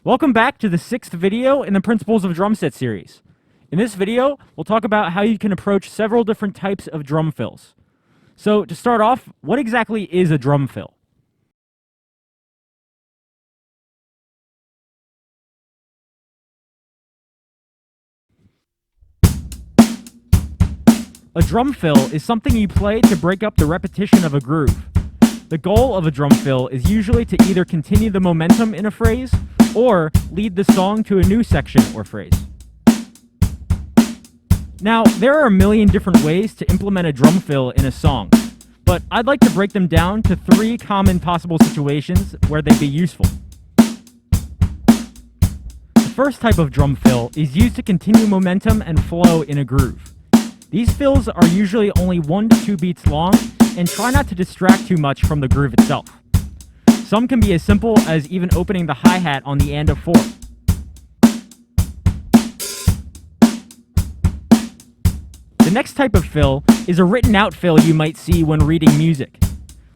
Welcome back to the 6th video in the Principles of Drum Set series. In this video, we'll talk about how you can approach several different types of drum fills. So to start off, what exactly is a drum fill? A drum fill is something you play to break up the repetition of a groove. The goal of a drum fill is usually to either continue the momentum in a phrase or lead the song to a new section or phrase. Now, there are a million different ways to implement a drum fill in a song, but I'd like to break them down to 3 common possible situations where they'd be useful. The first type of drum fill is used to continue momentum and flow in a groove. These fills are usually only 1 to 2 beats long and try not to distract too much from the groove itself. Some can be as simple as even opening the hi-hat on the and of 4. The next type of fill is a written out fill you might see when reading music.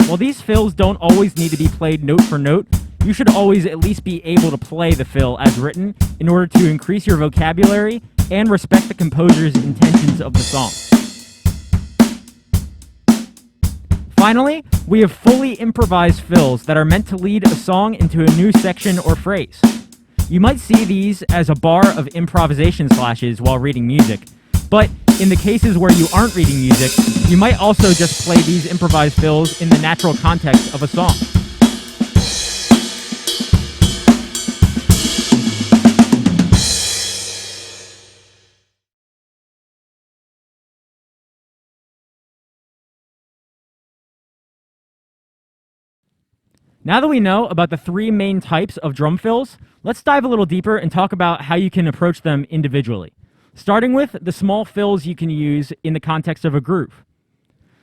While these fills don't always need to be played note for note, you should always at least be able to play the fill as written in order to increase your vocabulary and respect the composer's intentions of the song. Finally, we have fully improvised fills that are meant to lead a song into a new section or phrase. You might see these as a bar of improvisation slashes while reading music, but in the cases where you aren't reading music, you might also just play these improvised fills in the natural context of a song. Now that we know about the 3 main types of drum fills, let's dive a little deeper and talk about how you can approach them individually, starting with the small fills you can use in the context of a groove.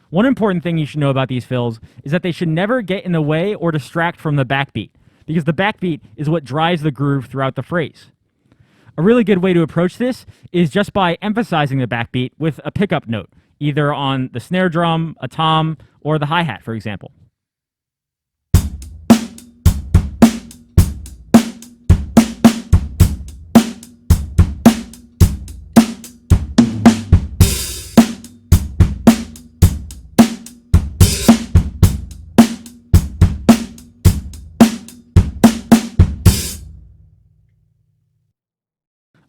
One important thing you should know about these fills is that they should never get in the way or distract from the backbeat, because the backbeat is what drives the groove throughout the phrase. A really good way to approach this is just by emphasizing the backbeat with a pickup note, either on the snare drum, a tom, or the hi-hat, for example.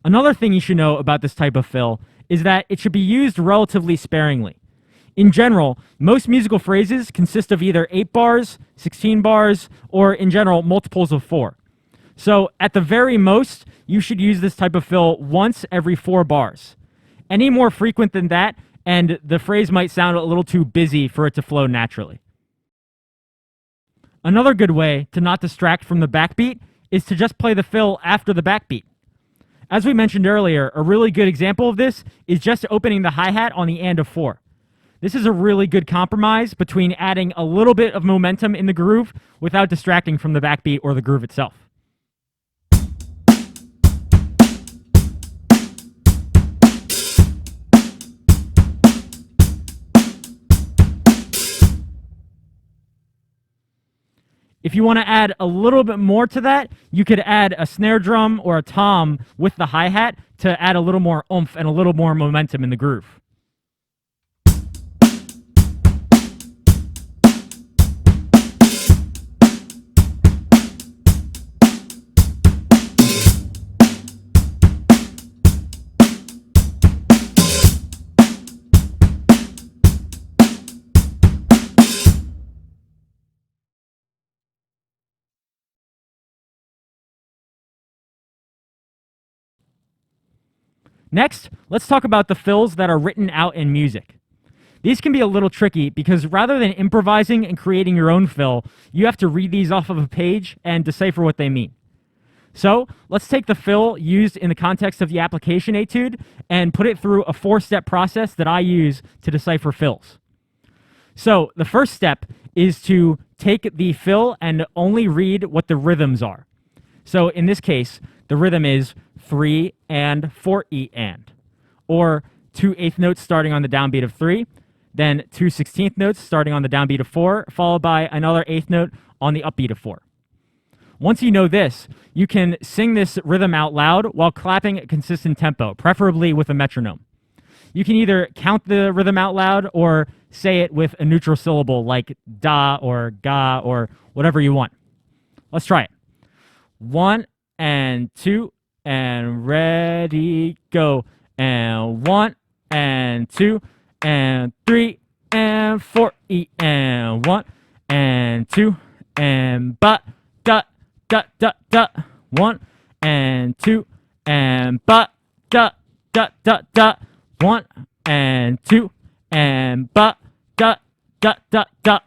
Another thing you should know about this type of fill is that it should be used relatively sparingly. In general, most musical phrases consist of either 8 bars, 16 bars, or in general, multiples of 4. So at the very most, you should use this type of fill once every 4 bars. Any more frequent than that, and the phrase might sound a little too busy for it to flow naturally. Another good way to not distract from the backbeat is to just play the fill after the backbeat. As we mentioned earlier, a really good example of this is just opening the hi-hat on the and of 4. This is a really good compromise between adding a little bit of momentum in the groove without distracting from the backbeat or the groove itself. If you want to add a little bit more to that, you could add a snare drum or a tom with the hi-hat to add a little more oomph and a little more momentum in the groove. Next, let's talk about the fills that are written out in music. These can be a little tricky because rather than improvising and creating your own fill, you have to read these off of a page and decipher what they mean. So let's take the fill used in the context of the application etude and put it through a 4-step process that I use to decipher fills. So the first step is to take the fill and only read what the rhythms are. So in this case, the rhythm is 3 and 4 E and, or 2 eighth notes starting on the downbeat of 3, then 2 16th notes starting on the downbeat of 4, followed by another eighth note on the upbeat of 4. Once you know this, you can sing this rhythm out loud while clapping a consistent tempo, preferably with a metronome. You can either count the rhythm out loud or say it with a neutral syllable like da or ga or whatever you want. Let's try it. 1 and 2 and ready, go. And 1 and 2 and 3 and 4 and 1 and 2 and ba da da da da. 1 and 2 and ba da da da da. 1 and 2 and ba da da da da.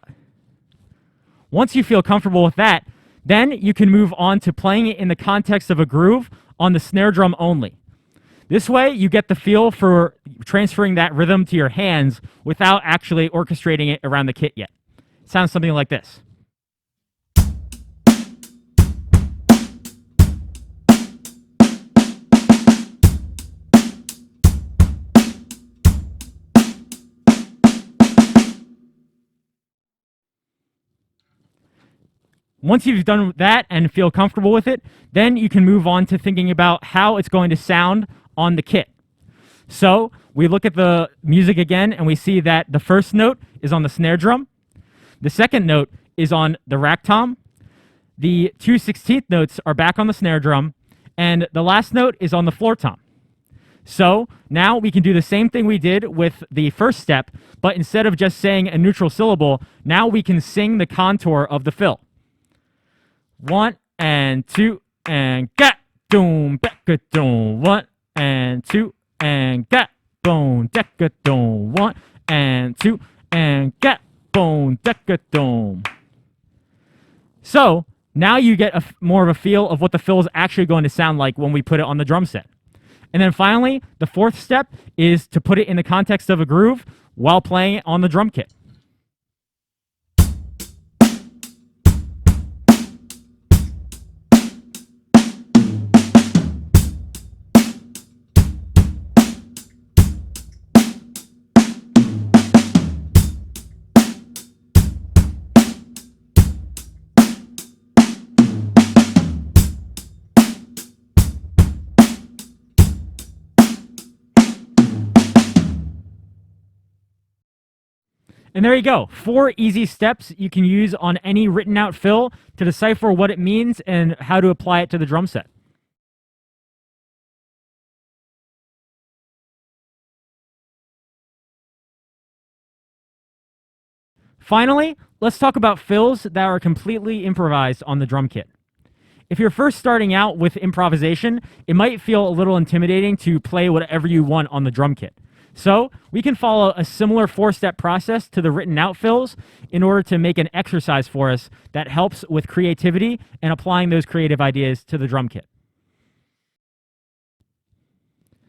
Once you feel comfortable with that, then you can move on to playing it in the context of a groove on the snare drum only. This way, you get the feel for transferring that rhythm to your hands without actually orchestrating it around the kit yet. It sounds something like this. Once you've done that and feel comfortable with it, then you can move on to thinking about how it's going to sound on the kit. So we look at the music again and we see that the first note is on the snare drum. The second note is on the rack tom. The 2/16 notes are back on the snare drum. And the last note is on the floor tom. So now we can do the same thing we did with the first step, but instead of just saying a neutral syllable, now we can sing the contour of the fill. 1 and 2 and gat doom becka doom. 1 and 2 and gat bone decka doom. 1 and 2 and gat bone decka doom. So now you get more of a feel of what the fill is actually going to sound like when we put it on the drum set. And then finally, the fourth step is to put it in the context of a groove while playing it on the drum kit. And there you go. 4 easy steps you can use on any written out fill to decipher what it means and how to apply it to the drum set. Finally, let's talk about fills that are completely improvised on the drum kit. If you're first starting out with improvisation, it might feel a little intimidating to play whatever you want on the drum kit. So we can follow a similar 4-step process to the written out fills in order to make an exercise for us that helps with creativity and applying those creative ideas to the drum kit.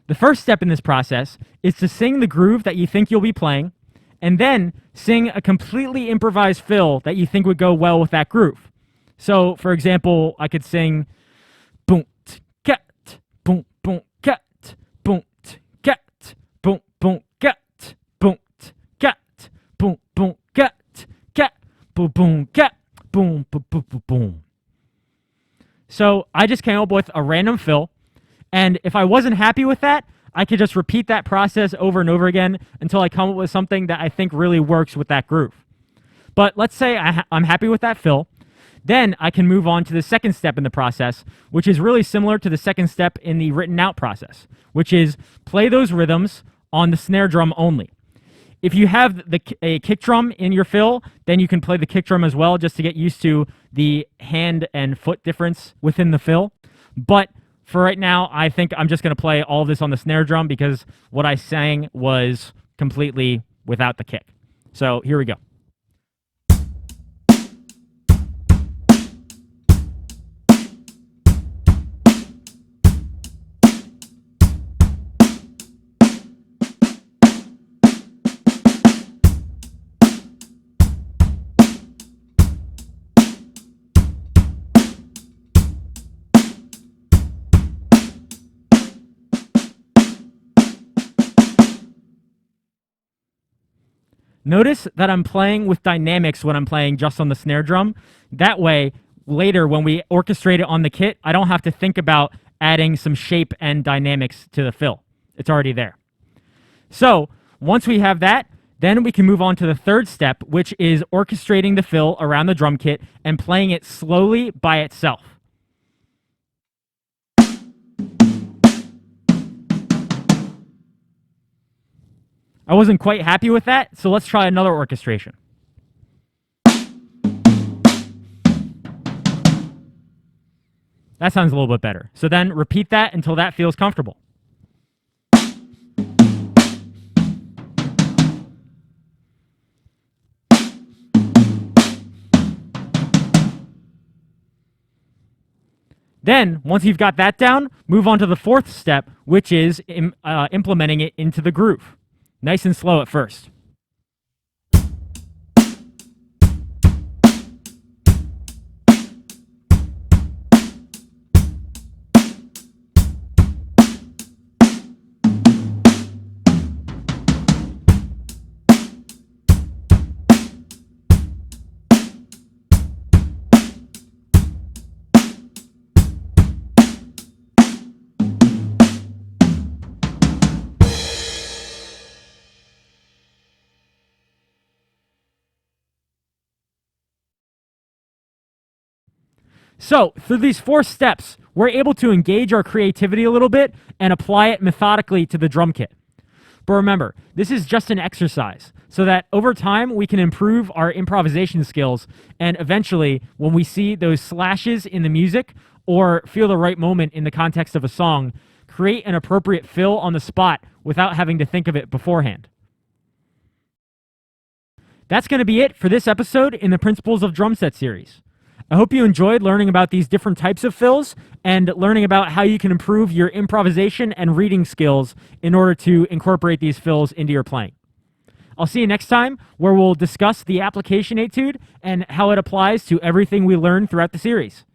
The first step in this process is to sing the groove that you think you'll be playing, and then sing a completely improvised fill that you think would go well with that groove. So, for example, I could sing boom cat boom boom cat boom cat boom boom cat boom cat boom boom cat cat boom boom cat boom boom boom boom boom. So I just came up with a random fill, and if I wasn't happy with that, I could just repeat that process over and over again until I come up with something that I think really works with that groove. But let's say I'm happy with that fill. Then I can move on to the second step in the process, which is really similar to the second step in the written out process, which is play those rhythms on the snare drum only. If you have a kick drum in your fill, then you can play the kick drum as well, just to get used to the hand and foot difference within the fill. But for right now, I think I'm just going to play all of this on the snare drum because what I sang was completely without the kick. So here we go. Notice that I'm playing with dynamics when I'm playing just on the snare drum. That way, later when we orchestrate it on the kit, I don't have to think about adding some shape and dynamics to the fill. It's already there. So once we have that, then we can move on to the third step, which is orchestrating the fill around the drum kit and playing it slowly by itself. I wasn't quite happy with that, so let's try another orchestration. That sounds a little bit better. So then repeat that until that feels comfortable. Then, once you've got that down, move on to the fourth step, which is implementing it into the groove. Nice and slow at first. So, through these 4 steps, we're able to engage our creativity a little bit and apply it methodically to the drum kit. But remember, this is just an exercise, so that over time we can improve our improvisation skills, and eventually, when we see those slashes in the music or feel the right moment in the context of a song, create an appropriate fill on the spot without having to think of it beforehand. That's going to be it for this episode in the Principles of Drum Set series. I hope you enjoyed learning about these different types of fills and learning about how you can improve your improvisation and reading skills in order to incorporate these fills into your playing. I'll see you next time, where we'll discuss the application etude and how it applies to everything we learn throughout the series.